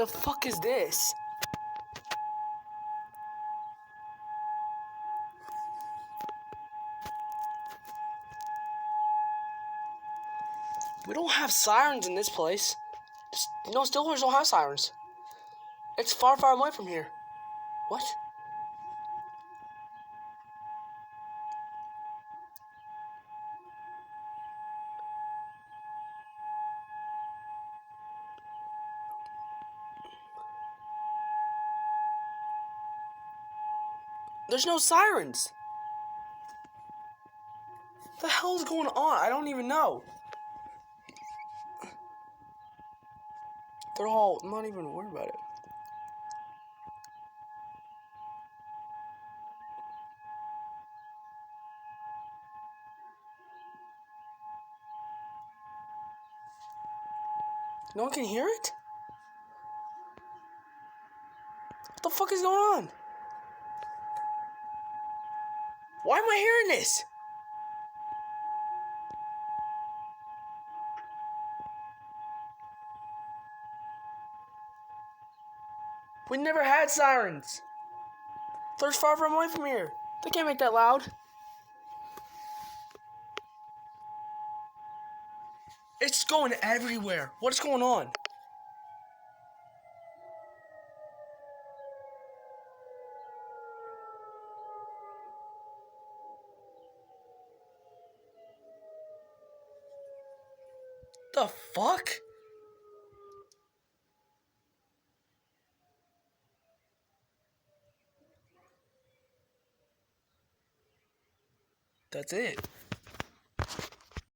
The fuck is this? We don't have sirens in this place. No, Stillwater's don't have sirens. It's far, far away from here. What? There's no sirens. What the hell is going on? I don't even know. I'm not even worried about it. No one can hear it? What the fuck is going on? Why am I hearing this? We never had sirens. They're far from away from here. They can't make that loud. It's going everywhere. What is going on? The fuck? That's it.